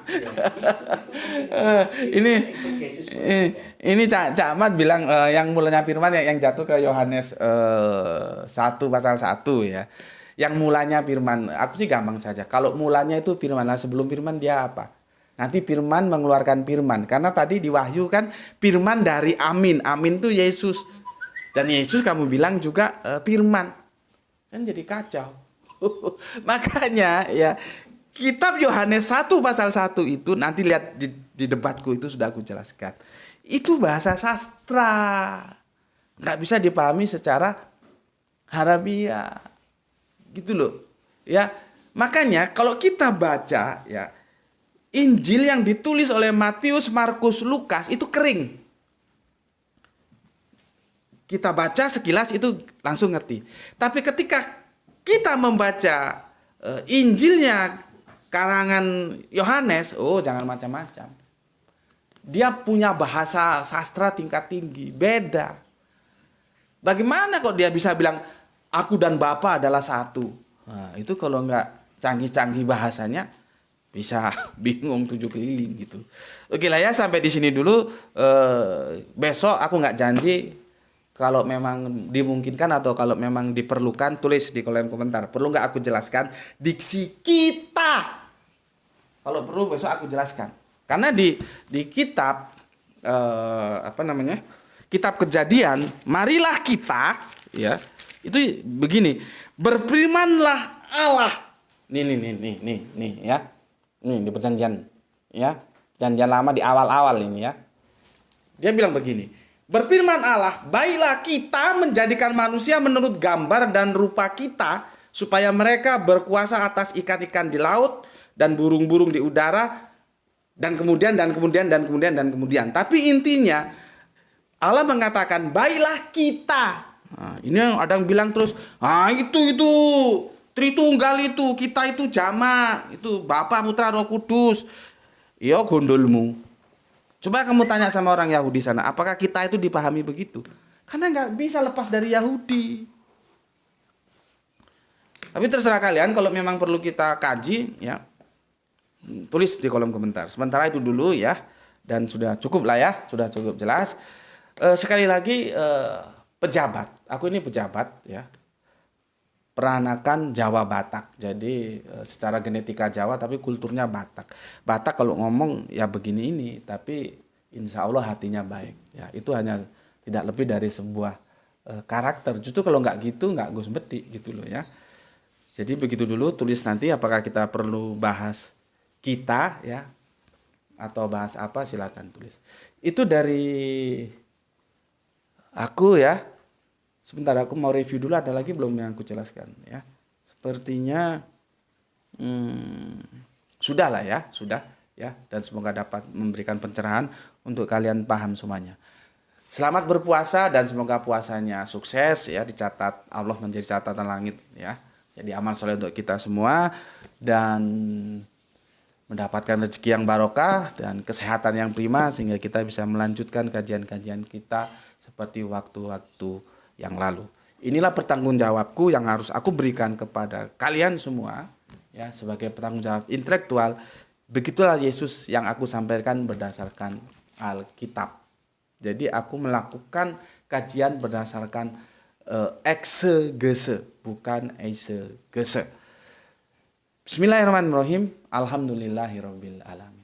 Ini Cak Ahmad bilang yang mulanya firman yang jatuh ke Yohanes 1 pasal 1 ya. Yang mulanya firman, aku sih gampang saja. Kalau mulanya itu firman, lah sebelum firman dia apa? Nanti firman mengeluarkan firman. Karena tadi di Wahyu kan firman dari Amin. Amin itu Yesus. Dan Yesus kamu bilang juga firman. Kan jadi kacau. Makanya ya kitab Yohanes 1 pasal 1 itu nanti lihat di debatku itu sudah aku jelaskan. Itu bahasa sastra. Nggak bisa dipahami secara harafiah. Gitu loh. Ya. Makanya kalau kita baca ya Injil yang ditulis oleh Matius, Markus, Lukas itu kering. Kita baca sekilas itu langsung ngerti. Tapi ketika kita membaca Injilnya karangan Yohanes, oh jangan macam-macam. Dia punya bahasa sastra tingkat tinggi, beda. Bagaimana kok dia bisa bilang aku dan Bapa adalah satu? Nah, itu kalau nggak canggih-canggih bahasanya bisa bingung 7 keliling gitu. Oke lah ya sampai di sini dulu. Besok aku nggak janji. Kalau memang dimungkinkan atau kalau memang diperlukan tulis di kolom komentar. Perlu nggak aku jelaskan diksi kita? Kalau perlu besok aku jelaskan. Karena di kitab kitab Kejadian, marilah kita ya. Itu begini, berfirmanlah Allah. Nih ya. Nih di perjanjian ya. Perjanjian lama di awal-awal ini ya. Dia bilang begini, berfirman Allah, baiklah kita menjadikan manusia menurut gambar dan rupa kita, supaya mereka berkuasa atas ikan-ikan di laut dan burung-burung di udara, Dan kemudian. Tapi intinya Allah mengatakan baiklah kita. Nah, ini ada yang bilang terus, itu Tritunggal itu, kita itu jamak, itu Bapa, Putra, Roh Kudus. Yo gondolmu. Coba kamu tanya sama orang Yahudi sana, apakah kita itu dipahami begitu? Karena nggak bisa lepas dari Yahudi. Tapi terserah kalian, kalau memang perlu kita kaji, ya tulis di kolom komentar. Sementara itu dulu ya, dan sudah cukup lah ya, sudah cukup jelas. Sekali lagi pejabat, aku ini pejabat ya, peranakan Jawa Batak. Jadi secara genetika Jawa tapi kulturnya Batak. Batak kalau ngomong ya begini ini, tapi insya Allah hatinya baik. Ya itu hanya tidak lebih dari sebuah karakter. Justru kalau nggak gitu nggak gus beti gitu loh ya. Jadi begitu dulu, tulis nanti apakah kita perlu bahas kita ya atau bahas apa, silakan tulis. Itu dari aku ya. Sebentar aku mau review dulu, ada lagi belum yang aku jelaskan ya. Sepertinya sudah lah ya, sudah ya, dan semoga dapat memberikan pencerahan untuk kalian paham semuanya. Selamat berpuasa dan semoga puasanya sukses ya, dicatat Allah menjadi catatan langit ya. Jadi amal soleh untuk kita semua dan mendapatkan rezeki yang barokah dan kesehatan yang prima sehingga kita bisa melanjutkan kajian-kajian kita seperti waktu-waktu yang lalu. Inilah pertanggungjawabku yang harus aku berikan kepada kalian semua ya, sebagai pertanggungjawab intelektual. Begitulah Yesus yang aku sampaikan berdasarkan Alkitab. Jadi aku melakukan kajian berdasarkan eksegese, bukan eisegese. Bismillahirrahmanirrahim. Alhamdulillahirabbil alamin.